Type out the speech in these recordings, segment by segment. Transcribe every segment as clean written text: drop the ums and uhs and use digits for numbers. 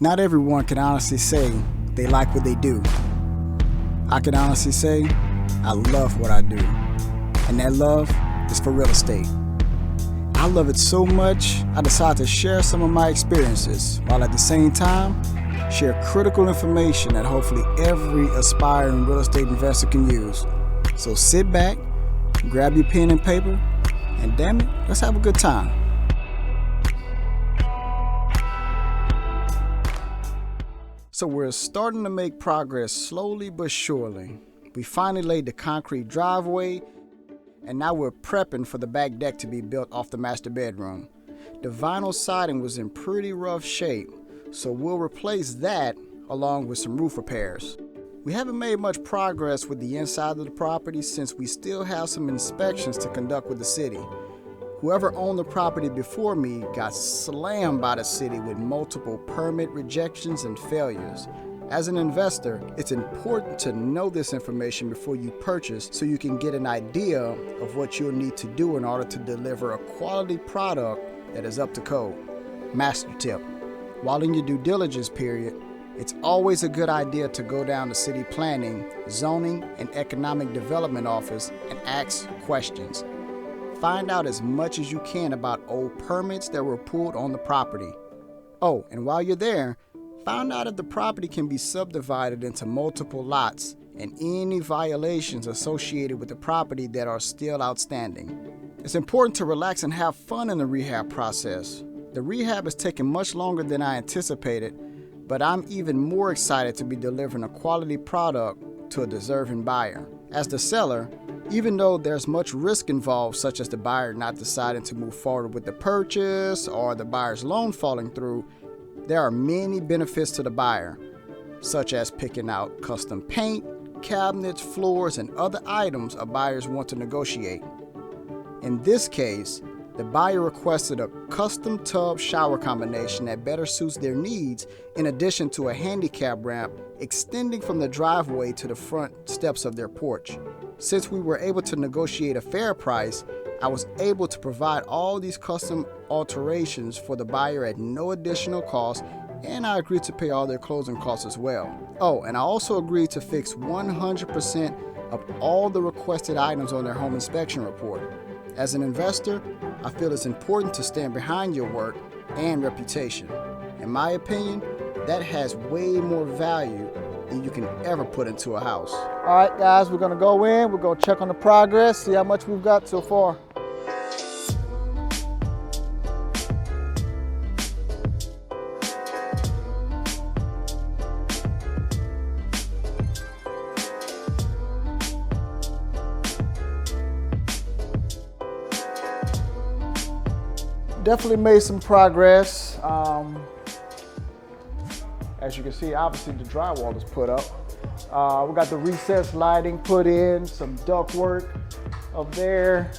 Not everyone can honestly say they like what they do. I can honestly say I love what I do, and that love is for real estate. I love it so much, I decided to share some of my experiences, while at the same time, share critical information that hopefully every aspiring real estate investor can use. So sit back, grab your pen and paper, and damn it, let's have a good time. So we're starting to make progress slowly but surely. We finally laid the concrete driveway, and now we're prepping for the back deck to be built off the master bedroom. The vinyl siding was in pretty rough shape, so we'll replace that along with some roof repairs. We haven't made much progress with the inside of the property since we still have some inspections to conduct with the city. Whoever owned the property before me got slammed by the city with multiple permit rejections and failures. As an investor, it's important to know this information before you purchase so you can get an idea of what you'll need to do in order to deliver a quality product that is up to code. Master tip: while in your due diligence period, it's always a good idea to go down to City Planning, Zoning, and Economic Development Office and ask questions. Find out as much as you can about old permits that were pulled on the property. Oh, and while you're there, find out if the property can be subdivided into multiple lots and any violations associated with the property that are still outstanding. It's important to relax and have fun in the rehab process. The rehab is taking much longer than I anticipated, but I'm even more excited to be delivering a quality product to a deserving buyer. As the seller, even though there's much risk involved, such as the buyer not deciding to move forward with the purchase or the buyer's loan falling through, there are many benefits to the buyer, such as picking out custom paint, cabinets, floors, and other items a buyers want to negotiate. In this case, the buyer requested a custom tub shower combination that better suits their needs, in addition to a handicap ramp extending from the driveway to the front steps of their porch. Since we were able to negotiate a fair price, I was able to provide all these custom alterations for the buyer at no additional cost, and I agreed to pay all their closing costs as well. Oh, and I also agreed to fix 100% of all the requested items on their home inspection report. As an investor, I feel it's important to stand behind your work and reputation. In my opinion, that has way more value than you can ever put into a house. All right, guys, we're gonna go in, we're gonna check on the progress, see how much we've got so far. Definitely made some progress. As you can see, obviously the drywall is put up. We got the recessed lighting put in, some duct work up there.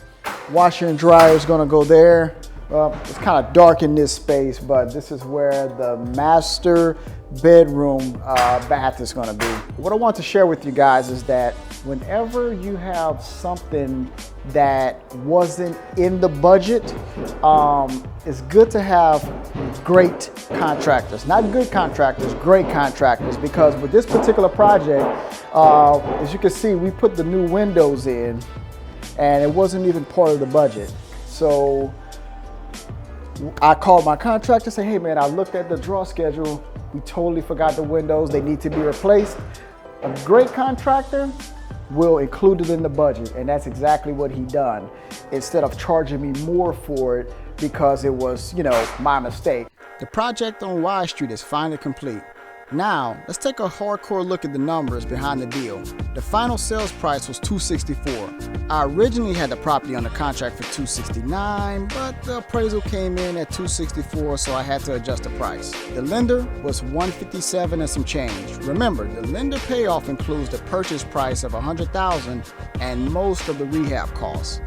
Washer and dryer is gonna go there. It's kind of dark in this space, but this is where the master bedroom bath is gonna be. What I want to share with you guys is that whenever you have something that wasn't in the budget, it's good to have great contractors. Not good contractors, great contractors, because with this particular project, as you can see, we put the new windows in and it wasn't even part of the budget. So I called my contractor and said, hey man, I looked at the draw schedule. We totally forgot the windows. They need to be replaced. A great contractor will include it in the budget, and that's exactly what he done, instead of charging me more for it because it was, my mistake. The project on Y Street is finally complete. Now, let's take a hardcore look at the numbers behind the deal. The final sales price was $264. I originally had the property under contract for $269, but the appraisal came in at $264, so I had to adjust the price. The lender was $157 and some change. Remember, the lender payoff includes the purchase price of $100,000 and most of the rehab costs.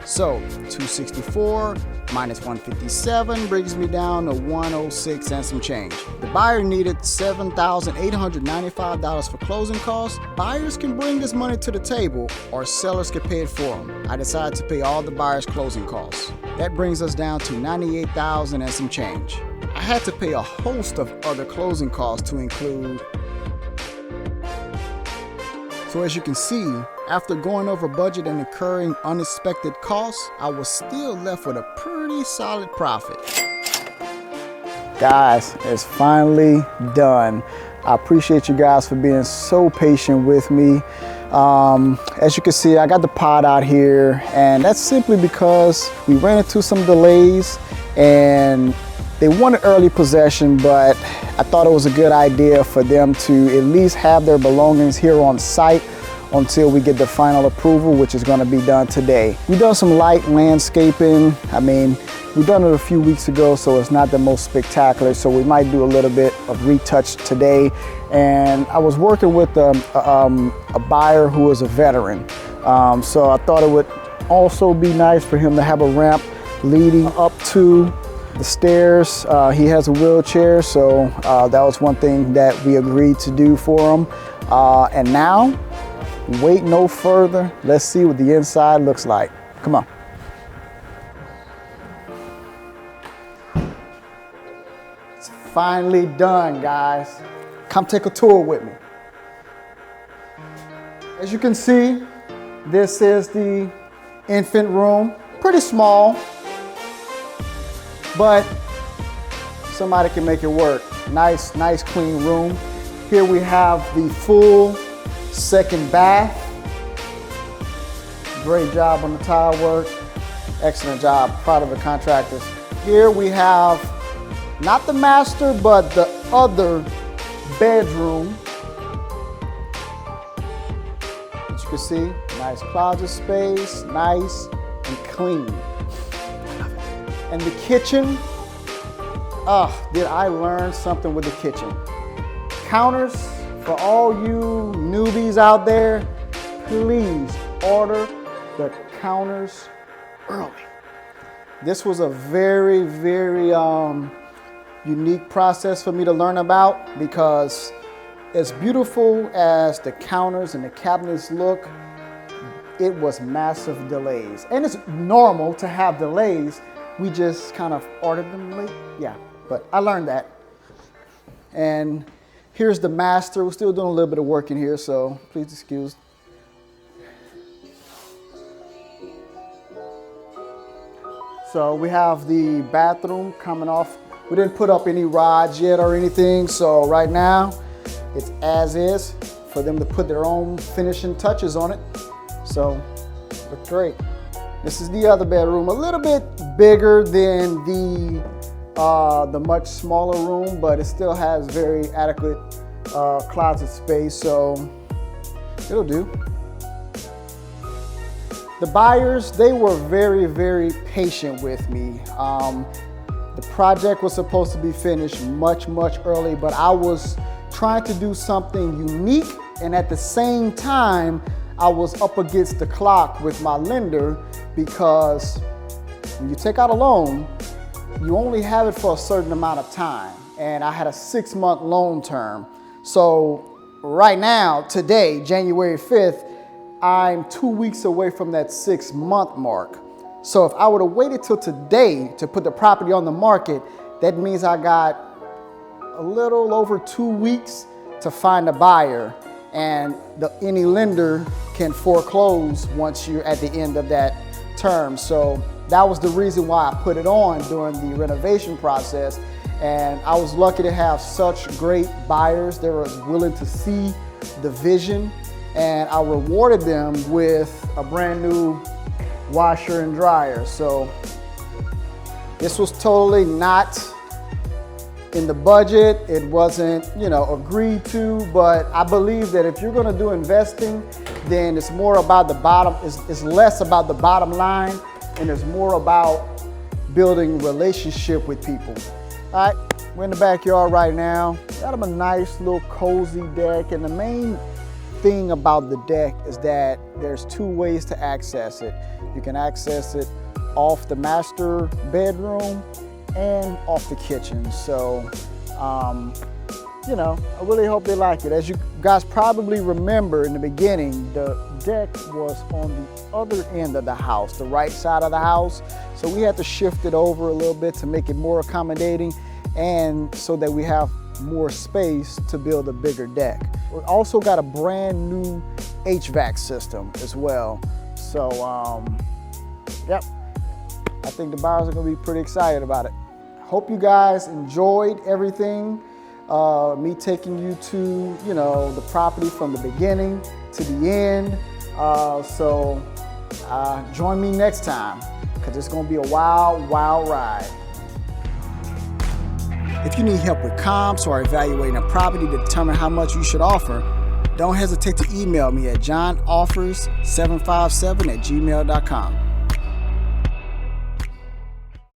So, $264 minus $157 brings me down to $106 and some change. The buyer needed $7,895 for closing costs. Buyers can bring this money to the table, or sellers can pay it for them. I decided to pay all the buyers' closing costs. That brings us down to $98,000 and some change. I had to pay a host of other closing costs to include. So as you can see, after going over budget and incurring unexpected costs, I was still left with a pretty solid profit. Guys, it's finally done. I appreciate you guys for being so patient with me. As you can see, I got the pod out here, and that's simply because we ran into some delays and they wanted early possession, but I thought it was a good idea for them to at least have their belongings here on site until we get the final approval, which is gonna be done today. We've done some light landscaping. I mean, we've done it a few weeks ago, so it's not the most spectacular, so we might do a little bit of retouch today. And I was working with a buyer who is a veteran, so I thought it would also be nice for him to have a ramp leading up to the stairs. He has a wheelchair, so that was one thing that we agreed to do for him. And now, wait no further. Let's see what the inside looks like. Come on. It's finally done, guys. Come take a tour with me. As you can see, this is the infant room. Pretty small, but somebody can make it work. Nice clean room. Here we have the full second bath. Great job on the tile work. Excellent job, proud of the contractors. Here we have not the master, but the other bedroom. As you can see, nice closet space, nice and clean. And the kitchen, did I learn something with the kitchen. Counters, for all you newbies out there, please order the counters early. This was a very unique process for me to learn about, because as beautiful as the counters and the cabinets look, it was massive delays. And it's normal to have delays. We just kind of ordered them late. Yeah, but I learned that. And here's the master. We're still doing a little bit of work in here, so please excuse. So we have the bathroom coming off. We didn't put up any rods yet or anything, so right now it's as is for them to put their own finishing touches on it. So, look great. This is the other bedroom, a little bit bigger than the much smaller room, but it still has very adequate closet space, so it'll do. The buyers, they were very patient with me. The project was supposed to be finished much early, but I was trying to do something unique, and at the same time, I was up against the clock with my lender, because when you take out a loan, you only have it for a certain amount of time, and I had a 6-month loan term. So right now, today, January 5th, I'm 2 weeks away from that 6-month mark. So if I would have waited till today to put the property on the market, that means I got a little over 2 weeks to find a buyer, and any lender can foreclose once you're at the end of that term. So that was the reason why I put it on during the renovation process. And I was lucky to have such great buyers. They were willing to see the vision, and I rewarded them with a brand new washer and dryer. So this was totally not in the budget. It wasn't, agreed to, but I believe that if you're gonna do investing, then it's more about the bottom, it's less about the bottom line, and it's more about building relationship with people. All right, we're in the backyard right now. Got them a nice little cozy deck, and the main thing about the deck is that there's 2 ways to access it. You can access it off the master bedroom and off the kitchen. So, I really hope they like it. As you guys probably remember in the beginning, the deck was on the other end of the house, the right side of the house. So we had to shift it over a little bit to make it more accommodating. and so that we have more space to build a bigger deck. We also got a brand new HVAC system as well. So, yep, I think the buyers are gonna be pretty excited about it. Hope you guys enjoyed everything. Me taking you to, the property from the beginning to the end. So join me next time, because it's gonna be a wild, wild ride. If you need help with comps or evaluating a property to determine how much you should offer, don't hesitate to email me at johnoffers757@gmail.com.